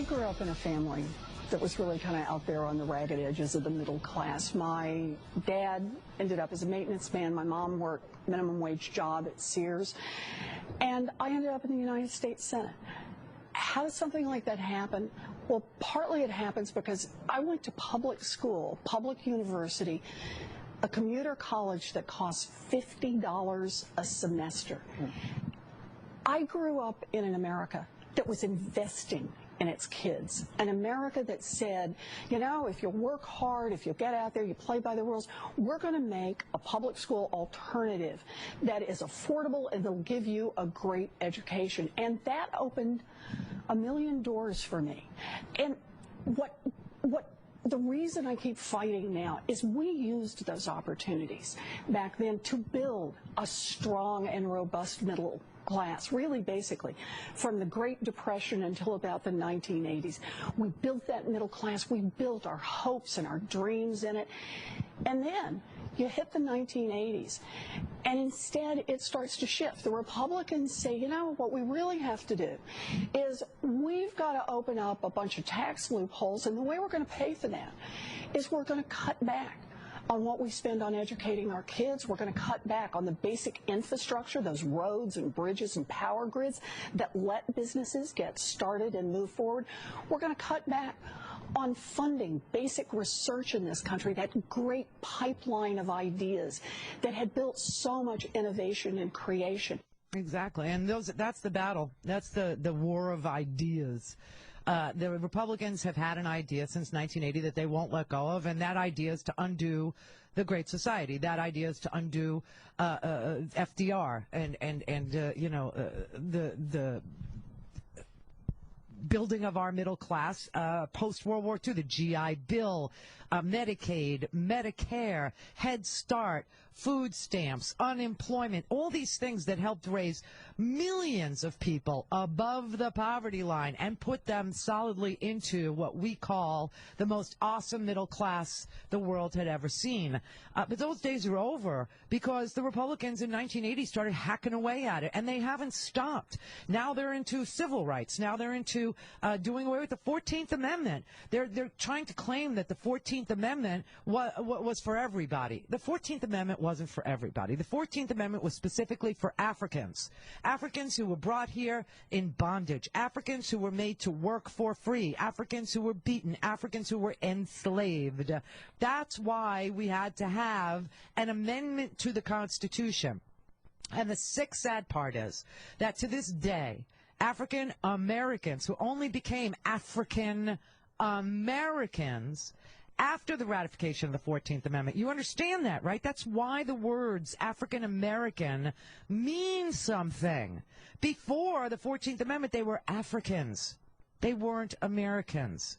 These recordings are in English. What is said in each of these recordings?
I grew up in a family that was really kind of out there on the ragged edges of the middle class. My dad ended up as a maintenance man. My mom worked minimum wage job at Sears. And I ended up in the United States Senate. How does something like that happen? Well, partly it happens because I went to public school, public university, a commuter college that costs $50 a semester. I grew up in an America that was investing in its kids, an America that said, you know, if you work hard, if you get out there, you play by the rules, we're going to make a public school alternative that is affordable and will give you a great education. And that opened a million doors for me. And the reason I keep fighting now is we used those opportunities back then to build a strong and robust middle class, really basically from the Great Depression until about the 1980s. We built that middle class. We built our hopes and our dreams in it. And then you hit the 1980s, and instead it starts to shift. The Republicans say, you know, what we really have to do is we've got to open up a bunch of tax loopholes, and the way we're going to pay for that is we're going to cut back on what we spend on educating our kids. We're going to cut back on the basic infrastructure, those roads and bridges and power grids that let businesses get started and move forward. We're going to cut back on funding basic research in this country, that great pipeline of ideas that had built so much innovation and creation. Exactly, and that's the battle. That's the war of ideas. The Republicans have had an idea since 1980 that they won't let go of, and that idea is to undo the Great Society. That idea is to undo FDR and the building of our middle class post-World War II, the GI Bill, Medicaid, Medicare, Head Start, food stamps, unemployment, all these things that helped raise millions of people above the poverty line and put them solidly into what we call the most awesome middle class the world had ever seen. But those days are over because the Republicans in 1980 started hacking away at it, and they haven't stopped. Now they're into civil rights. Now they're into doing away with the 14th Amendment. They're trying to claim that the 14th Amendment was for everybody. The 14th Amendment wasn't for everybody. The 14th Amendment was specifically for Africans. Africans who were brought here in bondage. Africans who were made to work for free. Africans who were beaten. Africans who were enslaved. That's why we had to have an amendment to the Constitution. And the sick, sad part is that to this day, African Americans who only became African Americans after the ratification of the 14th Amendment. You understand that, right? That's why the words African American mean something. Before the 14th Amendment, they were Africans. They weren't Americans.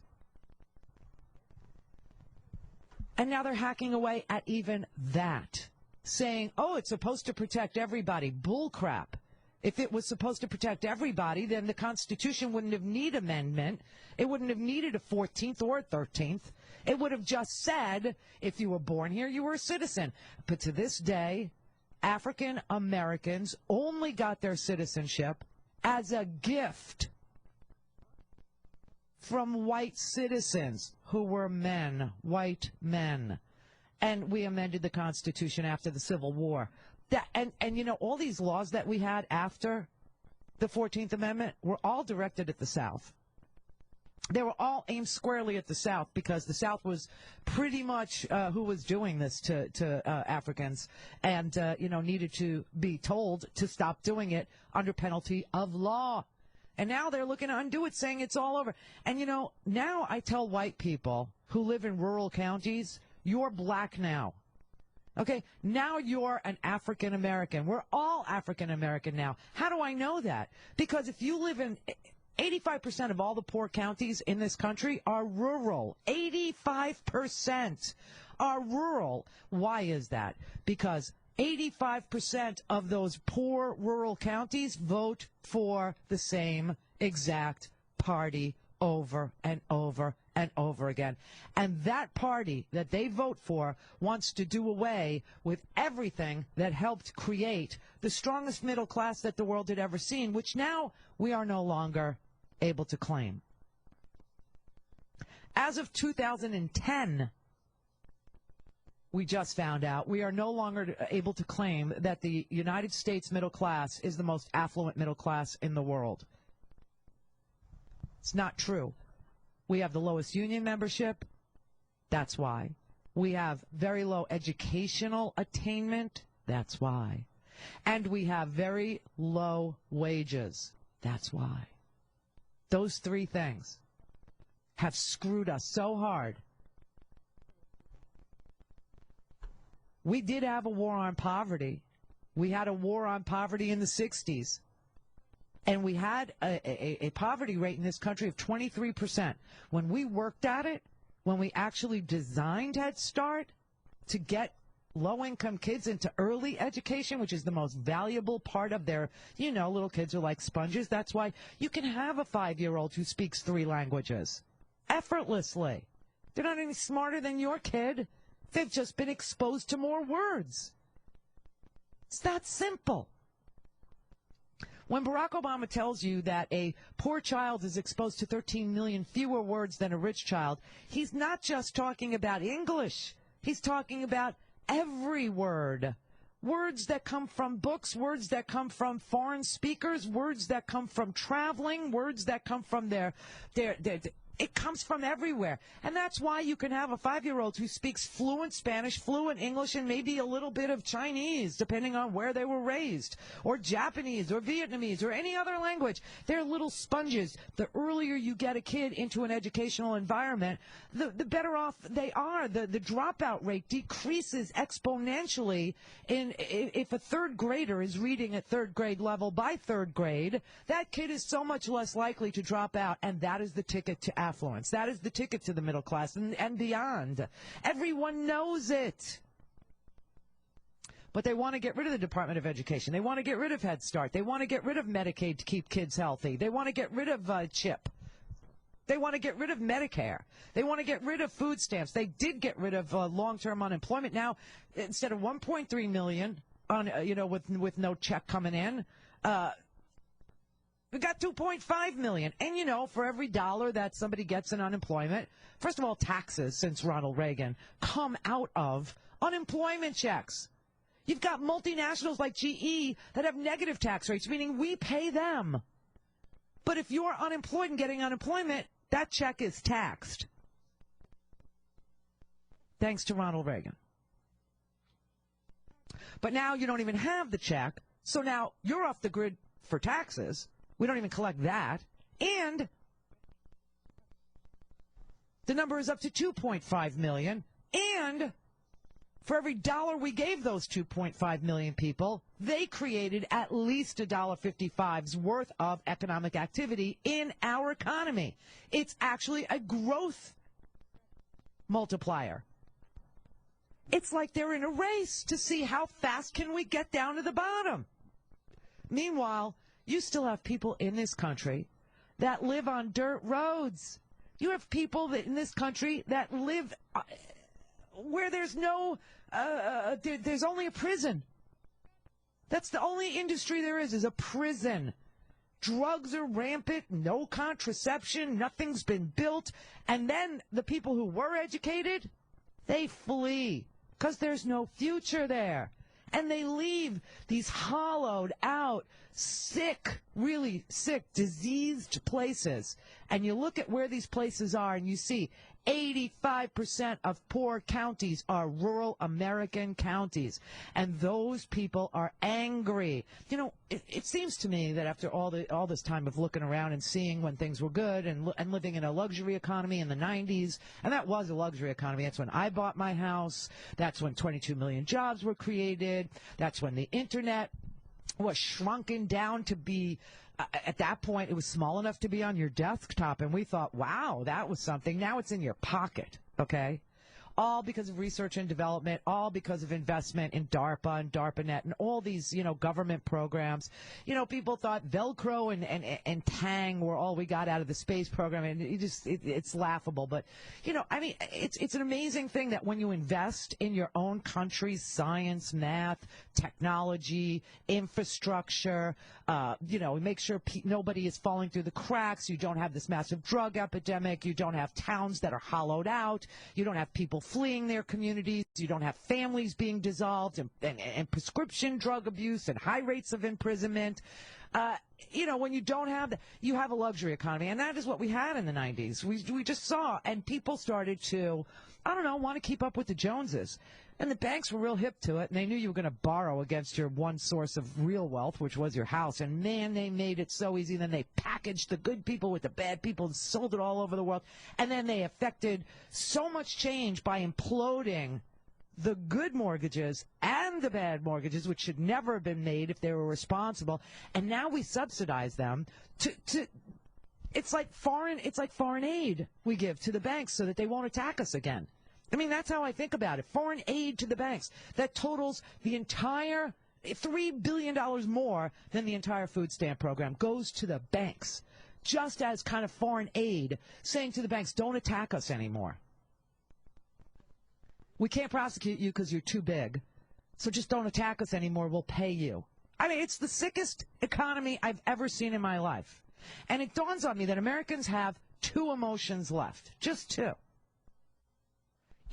And now they're hacking away at even that, saying, oh, it's supposed to protect everybody. Bull crap. If it was supposed to protect everybody, then the Constitution wouldn't have needed amendment. It wouldn't have needed a 14th or a 13th. It would have just said, if you were born here, you were a citizen. But to this day, African Americans only got their citizenship as a gift from white citizens who were men, white men. And we amended the Constitution after the Civil War. And you know, all these laws that we had after the 14th Amendment were all directed at the South. They were all aimed squarely at the South because the South was pretty much who was doing this to Africans and, needed to be told to stop doing it under penalty of law. And now they're looking to undo it, saying it's all over. And, you know, now I tell white people who live in rural counties, you're black now. Okay, now you're an African American. We're all African American now. How do I know that? Because if you live in 85% of all the poor counties in this country are rural. 85% are rural. Why is that? Because 85% of those poor rural counties vote for the same exact party over and over and over again. And that party that they vote for wants to do away with everything that helped create the strongest middle class that the world had ever seen, which now we are no longer able to claim. As of 2010, we just found out we are no longer able to claim that the United States middle class is the most affluent middle class in the world. It's not true. We have the lowest union membership. That's why. We have very low educational attainment. That's why. And we have very low wages. That's why. Those three things have screwed us so hard. We did have a war on poverty. We had a war on poverty in the 60s. And we had a poverty rate in this country of 23%. When we worked at it, when we actually designed Head Start to get low-income kids into early education, which is the most valuable part of their, little kids are like sponges. That's why you can have a 5-year-old who speaks 3 languages effortlessly. They're not any smarter than your kid. They've just been exposed to more words. It's that simple. When Barack Obama tells you that a poor child is exposed to 13 million fewer words than a rich child, he's not just talking about English. He's talking about every word. Words that come from books, words that come from foreign speakers, words that come from traveling, words that come from their it comes from everywhere. And that's why you can have a 5-year-old who speaks fluent Spanish, fluent English, and maybe a little bit of Chinese, depending on where they were raised, or Japanese, or Vietnamese, or any other language. They're little sponges. The earlier you get a kid into an educational environment, the better off they are. The dropout rate decreases exponentially. If a third grader is reading at third grade level by third grade, that kid is so much less likely to drop out, and that is the ticket to affluence. That is the ticket to the middle class and beyond. Everyone knows it. But they want to get rid of the Department of Education. They want to get rid of Head Start. They want to get rid of Medicaid to keep kids healthy. They want to get rid of CHIP. They want to get rid of Medicare. They want to get rid of food stamps. They did get rid of long-term unemployment. Now, instead of 1.3 million on with no check coming in, we got 2.5 million. And, for every dollar that somebody gets in unemployment, first of all, taxes, since Ronald Reagan, come out of unemployment checks. You've got multinationals like GE that have negative tax rates, meaning we pay them. But if you're unemployed and getting unemployment, that check is taxed. Thanks to Ronald Reagan. But now you don't even have the check, so now you're off the grid for taxes. We don't even collect that. And the number is up to 2.5 million. And for every dollar we gave those 2.5 million people, they created at least $1.55's worth of economic activity in our economy. It's actually a growth multiplier. It's like they're in a race to see how fast can we get down to the bottom. Meanwhile, you still have people in this country that live on dirt roads. You have people that in this country that live where there's no, there's only a prison. That's the only industry there is a prison. Drugs are rampant, no contraception, nothing's been built. And then the people who were educated, they flee because there's no future there. And they leave these hollowed out, sick, really sick, diseased places. And you look at where these places are and you see 85% of poor counties are rural American counties. And those people are angry. It seems to me that after all this time of looking around and seeing when things were good and living in a luxury economy in the 90s, and that was a luxury economy. That's when I bought my house. That's when 22 million jobs were created. That's when the Internet was shrunken down to be, at that point, it was small enough to be on your desktop, and we thought, wow, that was something. Now it's in your pocket, okay? all because of research and development, all because of investment in DARPA and DARPANet and all these, government programs. People thought Velcro and Tang were all we got out of the space program, and it's laughable. But, it's an amazing thing that when you invest in your own country's science, math, technology, infrastructure, make sure nobody is falling through the cracks. You don't have this massive drug epidemic. You don't have towns that are hollowed out. You don't have people fleeing their communities. You don't have families being dissolved and prescription drug abuse and high rates of imprisonment. When you don't have that, you have a luxury economy. And that is what we had in the 90s. We just saw, and people started to, want to keep up with the Joneses. And the banks were real hip to it, and they knew you were going to borrow against your one source of real wealth, which was your house. And, man, they made it so easy. Then they packaged the good people with the bad people and sold it all over the world. And then they affected so much change by imploding the good mortgages and the bad mortgages, which should never have been made if they were responsible. And now we subsidize them to it's like foreign aid we give to the banks so that they won't attack us again. I mean, that's how I think about it. Foreign aid to the banks. That totals the entire $3 billion more than the entire food stamp program goes to the banks, just as kind of foreign aid, saying to the banks, don't attack us anymore. We can't prosecute you because you're too big, so just don't attack us anymore. We'll pay you. I mean, it's the sickest economy I've ever seen in my life. And it dawns on me that Americans have two emotions left, just two.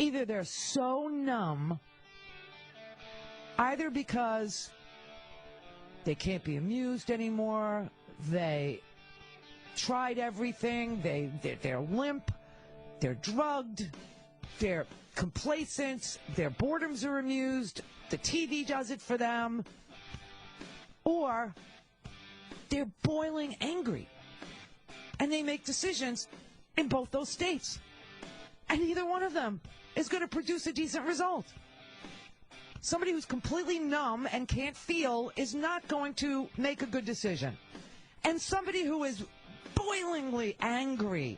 Either they're so numb, either because they can't be amused anymore, they tried everything, they're limp, they're drugged, they're complacent, their boredoms are amused, the TV does it for them, or they're boiling angry, and they make decisions in both those states. And neither one of them is going to produce a decent result. Somebody who's completely numb and can't feel is not going to make a good decision. And somebody who is boilingly angry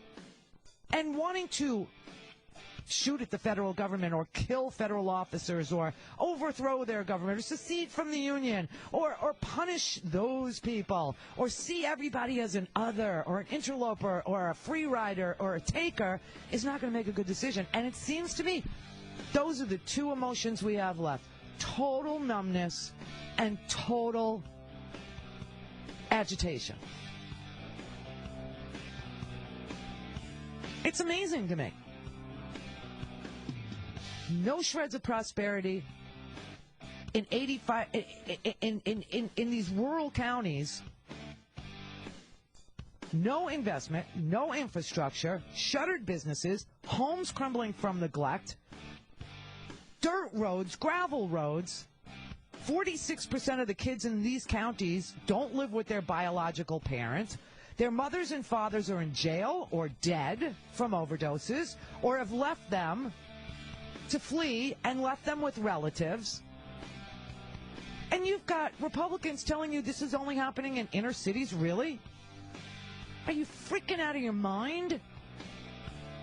and wanting to shoot at the federal government or kill federal officers or overthrow their government or secede from the union or punish those people or see everybody as an other or an interloper or a free rider or a taker is not going to make a good decision. And it seems to me those are the two emotions we have left. Total numbness and total agitation. It's amazing to me. No shreds of prosperity in 85 in these rural counties. No investment, no infrastructure, shuttered businesses, homes crumbling from neglect, dirt roads, gravel roads. 46% of the kids in these counties don't live with their biological parents. Their mothers and fathers are in jail or dead from overdoses or have left them to flee and left them with relatives. And you've got Republicans telling you this is only happening in inner cities. Really? Are you freaking out of your mind?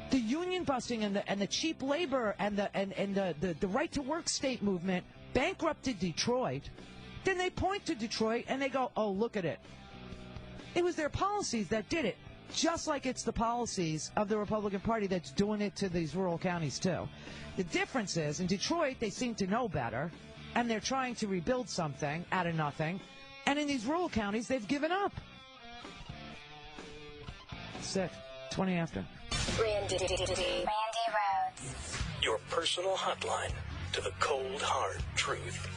The union busting and the cheap labor and the right to work state movement bankrupted Detroit. Then they point to Detroit and they go, oh, look at it. It was their policies that did it. Just like it's the policies of the Republican Party that's doing it to these rural counties, too. The difference is, in Detroit, they seem to know better, and they're trying to rebuild something out of nothing. And in these rural counties, they've given up. Sick. 20 after. Randi Rhodes. Your personal hotline to the cold, hard truth.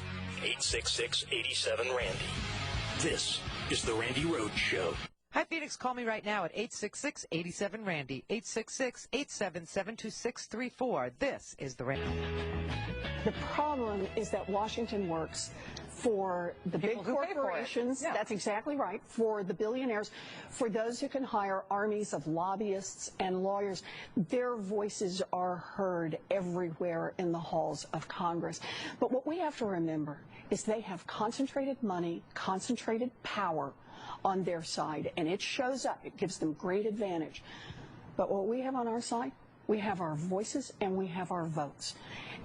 866-87-RANDY. This is The Randi Rhodes Show. Hi, Phoenix. Call me right now at 866-87-RANDY, 866-877-2634. This is The Randi. The problem is that Washington works for the big corporations. Yeah. That's exactly right. For the billionaires, for those who can hire armies of lobbyists and lawyers. Their voices are heard everywhere in the halls of Congress. But what we have to remember is they have concentrated money, concentrated power on their side, and it shows up. It gives them great advantage. But what we have on our side, We have our voices and we have our votes.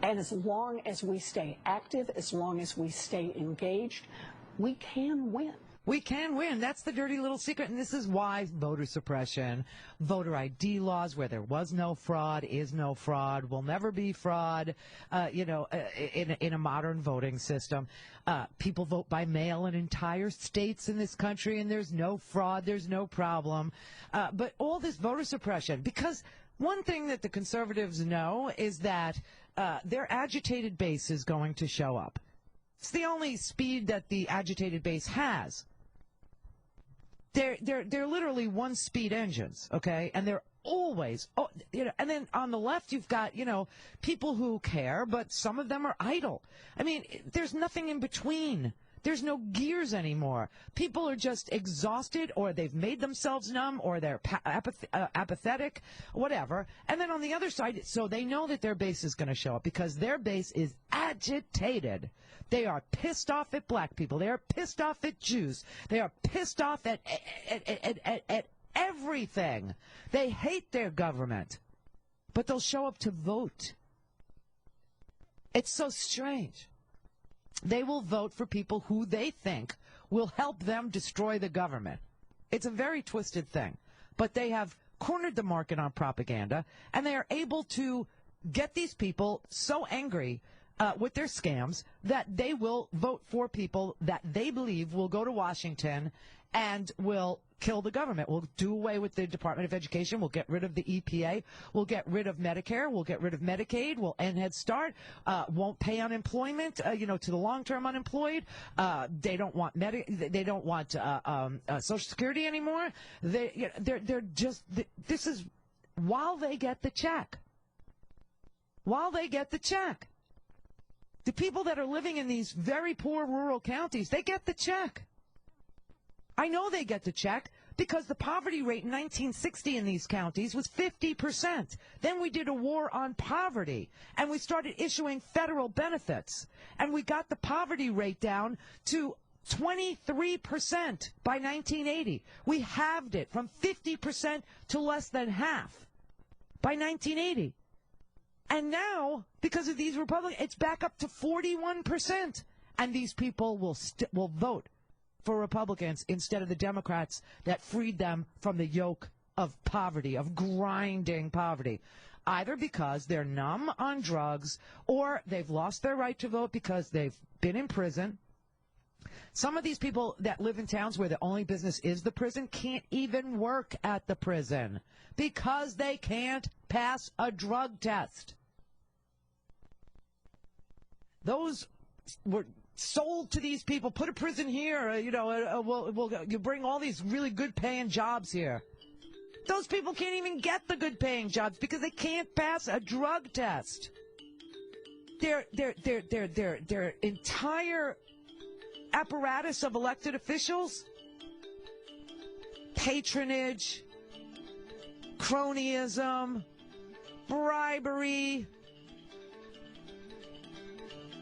And as long as we stay active, as long as we stay engaged, we can win. We can win. That's the dirty little secret. And this is why voter suppression, voter ID laws, where there was no fraud, is no fraud, will never be fraud, in a modern voting system. People vote by mail in entire states in this country, and there's no fraud, there's no problem. But all this voter suppression, because one thing that the conservatives know is that their agitated base is going to show up. It's the only speed that the agitated base has. They're literally one-speed engines, okay? And they're always, and then on the left you've got, people who care, but some of them are idle. I mean, there's nothing in between. There's no gears anymore. People are just exhausted, or they've made themselves numb, or they're apathetic, whatever. And then on the other side, so they know that their base is going to show up because their base is agitated. They are pissed off at black people. They are pissed off at Jews. They are pissed off at everything. They hate their government, but they'll show up to vote. It's so strange. They will vote for people who they think will help them destroy the government. It's a very twisted thing. But they have cornered the market on propaganda, and they are able to get these people so angry with their scams that they will vote for people that they believe will go to Washington and will kill the government. We'll do away with the Department of Education. We'll get rid of the EPA. We'll get rid of Medicare. We'll get rid of Medicaid. We'll end Head Start. Won't pay unemployment, to the long-term unemployed. They don't want Social Security anymore. They're just. This is while they get the check. While they get the check. The people that are living in these very poor rural counties, they get the check. I know they get the check because the poverty rate in 1960 in these counties was 50%. Then we did a war on poverty, and we started issuing federal benefits, and we got the poverty rate down to 23% by 1980. We halved it from 50% to less than half by 1980. And now, because of these Republicans, it's back up to 41%. And these people will vote for Republicans instead of the Democrats that freed them from the yoke of poverty, of grinding poverty. Either because they're numb on drugs or they've lost their right to vote because they've been in prison. Some of these people that live in towns where the only business is the prison can't even work at the prison because they can't pass a drug test. Those were sold to these people. Put a prison here, you bring all these really good paying jobs here. Those people can't even get the good paying jobs because they can't pass a drug test. Their entire apparatus of elected officials, patronage, cronyism, bribery,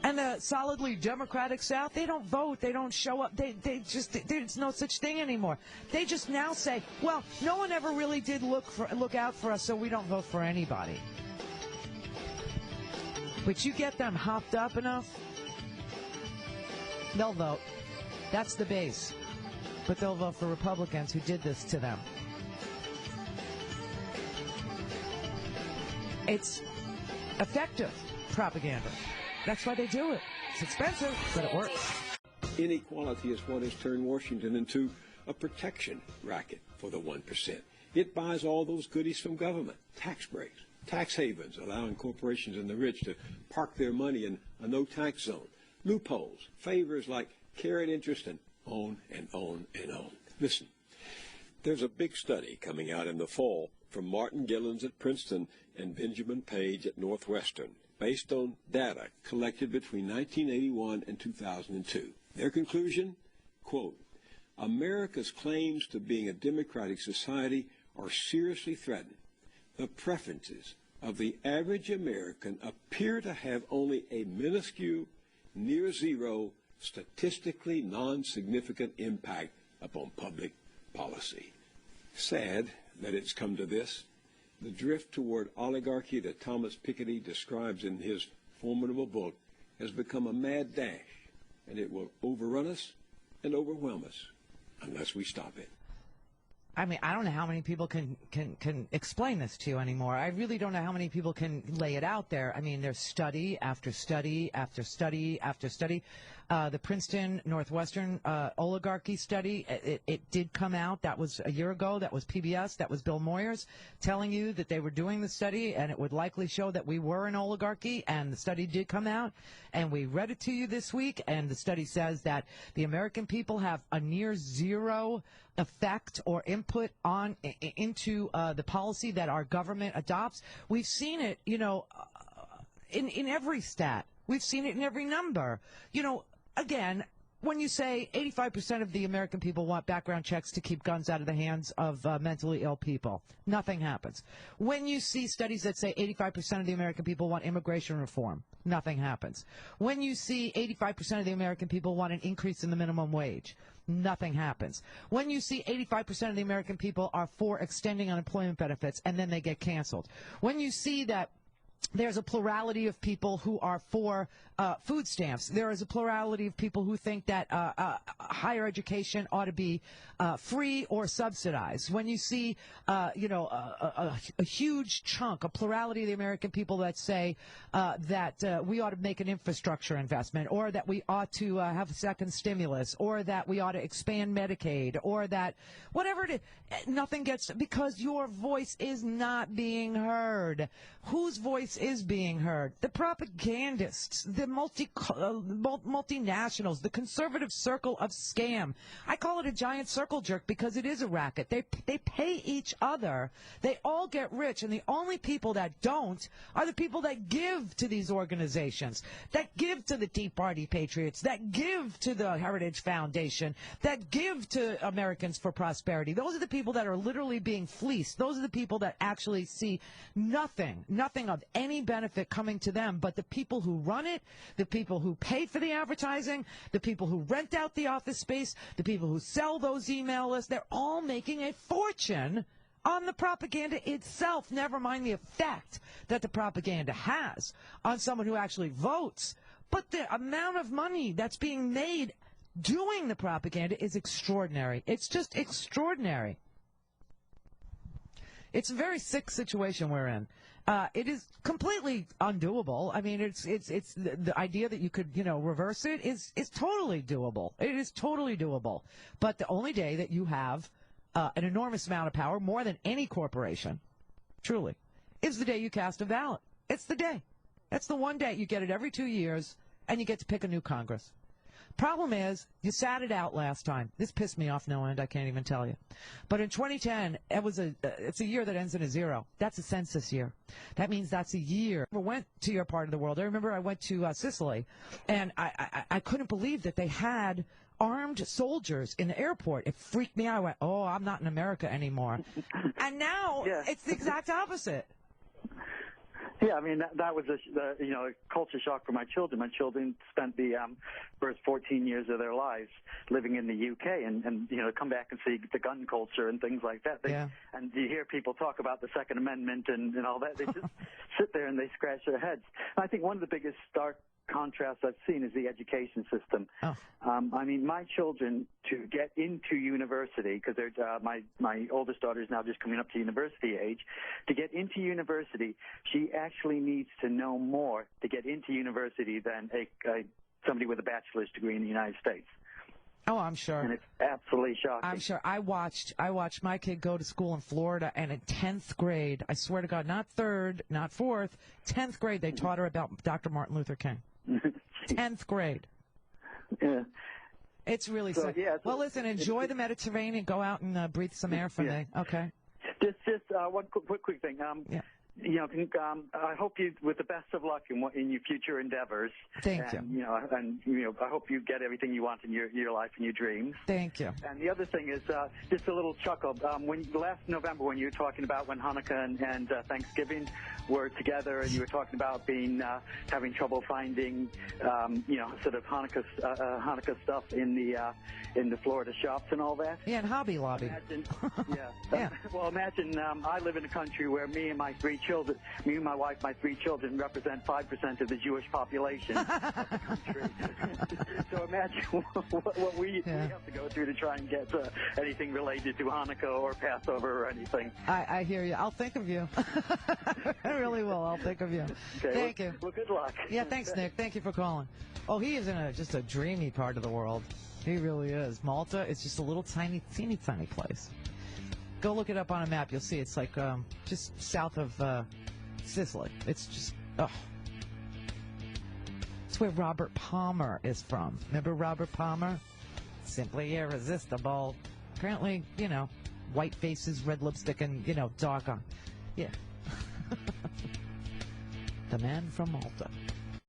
and the solidly Democratic South, they don't vote, they don't show up, there's no such thing anymore. They just now say, well, no one ever really did look out for us, so we don't vote for anybody. But you get them hopped up enough, they'll vote. That's the base. But they'll vote for Republicans who did this to them. It's effective propaganda. That's why they do it. It's expensive, but it works. Inequality is what has turned Washington into a protection racket for the 1%. It buys all those goodies from government, tax breaks, tax havens, allowing corporations and the rich to park their money in a no-tax zone, loopholes, favors like carried interest, and on and on and on. Listen, there's a big study coming out in the fall from Martin Gillens at Princeton and Benjamin Page at Northwestern, based on data collected between 1981 and 2002. Their conclusion, quote, America's claims to being a democratic society are seriously threatened. The preferences of the average American appear to have only a minuscule, near zero, statistically non-significant impact upon public policy. Sad that it's come to this. The drift toward oligarchy that Thomas Piketty describes in his formidable book has become a mad dash, and it will overrun us and overwhelm us unless we stop it. I mean, I don't know how many people can explain this to you anymore. I really don't know how many people can lay it out there. I mean, there's study after study after study after study. The Princeton Northwestern oligarchy study, it did come out. That was a year ago. That was PBS. That was Bill Moyers telling you that they were doing the study, and it would likely show that we were an oligarchy, and the study did come out. And we read it to you this week, and the study says that the American people have a near zero effect or input on into the policy that our government adopts. We've seen it, you know, in every stat. We've seen it in every number. You know, again, when you say 85% of the American people want background checks to keep guns out of the hands of mentally ill people, nothing happens. When you see studies that say 85% of the American people want immigration reform, nothing happens. When you see 85% of the American people want an increase in the minimum wage, nothing happens. When you see 85% of the American people are for extending unemployment benefits and then they get canceled. When you see that there's a plurality of people who are for food stamps. There is a plurality of people who think that higher education ought to be free or subsidized. When you see, you know, a huge chunk, a plurality of the American people that say that we ought to make an infrastructure investment, or that we ought to have a second stimulus, or that we ought to expand Medicaid, or that whatever it is, nothing gets, because your voice is not being heard. Whose voice is being heard? The propagandists, the multinationals, the conservative circle of scam. I call it a giant circle jerk because it is a racket. They pay each other. They all get rich, and the only people that don't are the people that give to these organizations, that give to the Tea Party Patriots, that give to the Heritage Foundation, that give to Americans for Prosperity. Those are the people that are literally being fleeced. Those are the people that actually see nothing of any benefit coming to them, but the people who run it, the people who pay for the advertising, the people who rent out the office space, the people who sell those email lists, they're all making a fortune on the propaganda itself, never mind the effect that the propaganda has on someone who actually votes. But the amount of money that's being made doing the propaganda is extraordinary. It's just extraordinary. It's a very sick situation we're in. It is completely undoable. I mean, it's the idea that you could, you know, reverse it is totally doable. It is totally doable. But the only day that you have an enormous amount of power, more than any corporation, truly, is the day you cast a ballot. It's the day. That's the one day. You get it every 2 years, and you get to pick a new Congress. Problem is, you sat it out last time. This pissed me off no end, I can't even tell you. But in 2010, it's a year that ends in a zero. That's a census year. That means that's a year. I went to your part of the world. I remember I went to Sicily, and I couldn't believe that they had armed soldiers in the airport. It freaked me out. I went, oh, I'm not in America anymore. And now it's the exact opposite. Yeah, I mean, that was a culture shock for my children. My children spent the first 14 years of their lives living in the UK, and you know, come back and see the gun culture and things like that. And you hear people talk about the Second Amendment and all that. They just sit there and they scratch their heads. And I think one of the biggest stark contrast I've seen is the education system. I mean, my children, to get into university, because my oldest daughter is now just coming up to university age, to get into university, she actually needs to know more to get into university than somebody with a bachelor's degree in the United States. Oh, I'm sure. And it's absolutely shocking. I'm sure. I watched my kid go to school in Florida, and in 10th grade, I swear to God, not 3rd, not 4th, 10th grade, they taught her about Dr. Martin Luther King. 10th grade. Yeah. It's really sad. Yeah, well, listen, enjoy the Mediterranean. Go out and breathe some air for me. Okay. Just one quick thing. I hope you, with the best of luck in your future endeavors. Thank you. I hope you get everything you want in your life and your dreams. Thank you. And the other thing is just a little chuckle. Last November, when you were talking about when Hanukkah and Thanksgiving were together, and you were talking about having trouble finding, sort of Hanukkah stuff in the Florida shops and all that. Yeah, and Hobby Lobby. Imagine, yeah. Well, imagine I live in a country where me and my wife, my three children represent 5% of the Jewish population of the country. So imagine what we have to go through to try and get anything related to Hanukkah or Passover or anything. I hear you. I'll think of you. I really will. I'll think of you. Okay, Thank you. Well, good luck. Yeah, thanks, Nick. Thank you for calling. Oh, he is in just a dreamy part of the world. He really is. Malta is just a little teeny place. Go look it up on a map. You'll see it's like just south of Sicily. It's just, it's where Robert Palmer is from. Remember Robert Palmer? Simply irresistible. Apparently, white faces, red lipstick, and, dark on. Yeah. The man from Malta.